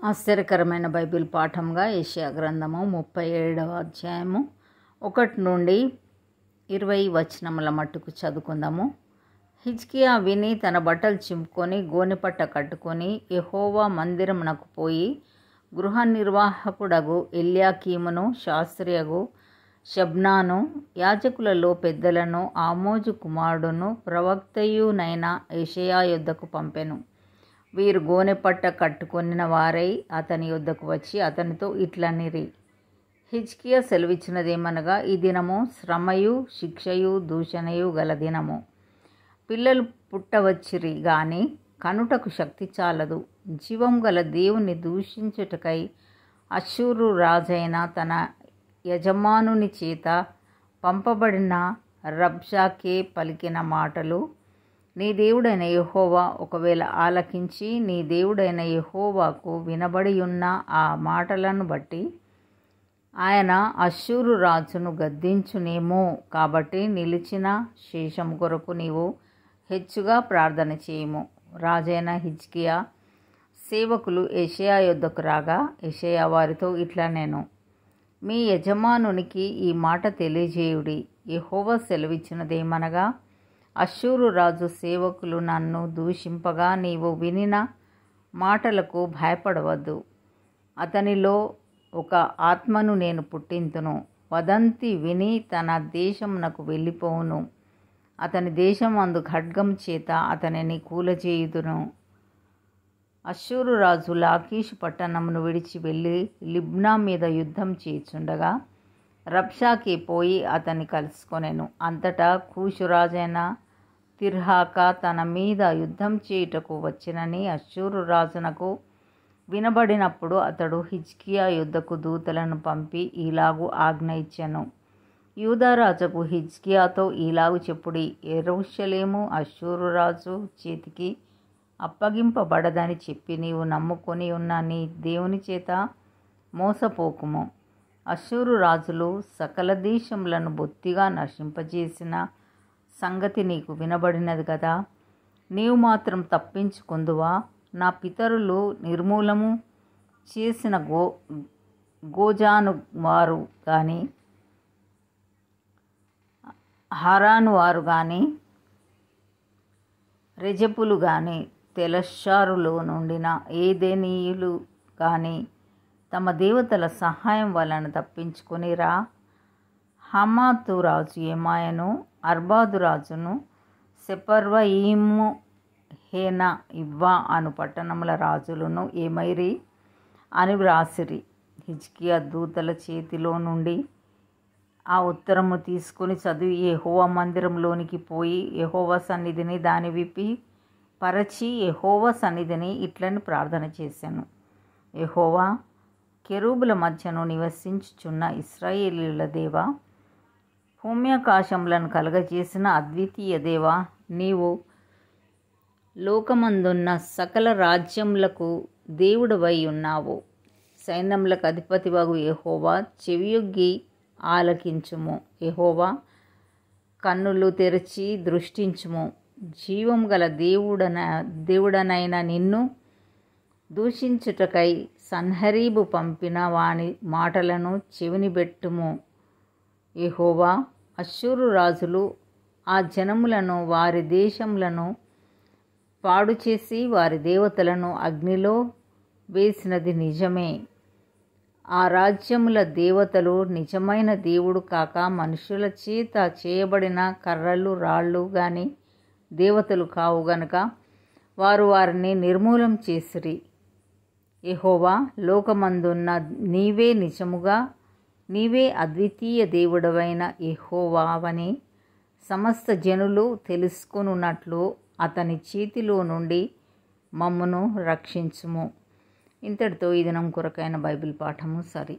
ఆశ్చర్యకరమైన బైబిల్ పాఠంగా యెషయా గ్రంథము 37వ అధ్యాయము 1 నుండి 20 వచనముల మట్టుకు చదువుకుందాము. హిజ్కియా విని తన బట్టలు చింపుకొని గోనెపట్ట కట్టుకొని యెహోవా మందిరమునకు పోయి గృహ నిర్వాహకుడగు ఎల్యాకీమును శాస్త్రియగు షబ్నాను యాజకులలో పెద్దలను ఆమోజు కుమారుడును ప్రవక్తయునైన యెషయా యొద్దకు పంపెను. వీరు గోనెపట్ట కట్టుకొనిన వారై అతని యొద్దకు వచ్చి అతనితో ఇట్లనిరి, హిజ్కియా సెలవిచ్చినదేమనగా, ఈ దినము శ్రమయు శిక్షయు దూషణయు గల దినము. పిల్లలు పుట్టవచ్చిరి గాని కనుటకు శక్తి చాలదు. జీవం గల దేవుని దూషించుటకై అష్షూరు రాజైన తన యజమానుని చేత పంపబడిన రబ్షాకే పలికిన మాటలు, నీ దేవుడైన యెహోవా ఒకవేళ ఆలకించి నీ దేవుడైన యెహోవాకు వినబడియున్న ఆ మాటలను బట్టి ఆయన అష్షూరు రాజును గద్దించునేమో. కాబట్టి నిలిచిన శేషము కొరకు నీవు హెచ్చుగా ప్రార్థన చేయుము. రాజైన హిజ్కియా సేవకులు యెషయా యొద్దకు రాగా యెషయా వారితో ఇట్లనెను, మీ యజమానునికి ఈ మాట తెలియజేయుడి. యెహోవా సెలవిచ్చినదేమనగా, అష్షూరు రాజు సేవకులు నన్ను దూషింపగా నీవు వినిన మాటలకు భయపడవద్దు. అతనిలో ఒక ఆత్మను నేను పుట్టింతును. వదంతి విని తన దేశమునకు వెళ్ళిపోవును. అతని దేశమందు ఖడ్గం చేత అతనిని కూలజేయుదును. అష్షూరు రాజు లాకీషు పట్టణమును విడిచి వెళ్ళి లిబ్నా మీద యుద్ధం చేయుచుండగా రబ్షాకే పోయి అతన్ని కలుసుకొనెను. అంతటా కూషు రాజైన తిర్హాక తన మీద యుద్ధం చేయుటకు వచ్చినని అష్షూరు రాజునకు వినబడినప్పుడు అతడు హిజ్కియా యుద్ధకు దూతలను పంపి ఈలాగు ఆజ్ఞ ఇచ్చెను, యూదారాజుకు హిజ్కియాతో ఈలాగు చెప్పుడి, యెరూషలేము అష్షూరు రాజు చేతికి అప్పగింపబడదని చెప్పి నీవు నమ్ముకొని ఉన్న నీ దేవుని చేత మోసపోకుము. అష్షూరు రాజులు సకల దేశములను బొత్తిగా నశింపజేసిన సంగతి నీకు వినబడినది కదా. నీవు మాత్రం తప్పించుకొందువా? నా పితరులు నిర్మూలము చేసిన గోజాను వారు కానీ హారాను వారు కానీ రెజెపులు కానీ తెలశ్శారులో నుండిన ఏదెనీయులు కానీ తమ దేవతల సహాయం వలన తప్పించుకొనిరా. హమాతు రాజు ఏమాయను, అర్బాదు రాజును, సెపర్వయీము, హేన, ఇవ్వా అను పట్టణముల రాజులను ఏమైరి అని వ్రాసిరి. హిజ్కియా దూతల చేతిలో నుండి ఆ ఉత్తరము తీసుకుని చదివి యెహోవా మందిరంలోనికి పోయి యెహోవా సన్నిధిని దాని విప్పి పరచి యెహోవా సన్నిధిని ఇట్లని ప్రార్థన చేశాను, యెహోవా, కెరూబుల మధ్యను నివసించుచున్న ఇశ్రాయేలీయుల దేవా, భూమ్యాకాశములను కలగజేసిన అద్వితీయ దేవా, నీవు లోకమందున్న సకల రాజ్యములకు దేవుడవై ఉన్నావు. సైన్యములకు అధిపతివగు యెహోవా, చెవియొగ్గి ఆలకించుము. యెహోవా, కన్నులు తెరచి దృష్టించుము. జీవం గల దేవుడనైన నిన్ను దూషించుటకై సన్హరీబు పంపిన వాని మాటలను చెవినిబెట్టుము. యెహోవా, అష్షూరు రాజులు ఆ జనములను వారి దేశములను పాడు చేసి వారి దేవతలను అగ్నిలో వేసినది నిజమే. ఆ రాజ్యముల దేవతలు నిజమైన దేవుడు కాక మనుషుల చేత చేయబడిన కర్రలు రాళ్ళు గాని దేవతలు కావు గనుక వారు వారిని నిర్మూలం చేసిరి. యెహోవా, లోకమందున్న నీవే నిజముగా నీవే అద్వితీయ దేవుడవైన యెహోవావని సమస్త జనులు తెలుసుకొనున్నట్లు అతని చేతిలో నుండి మమ్మును రక్షించుము. ఇంతటితో ఈ దినం కొరకైన బైబిల్ పాఠము సరి.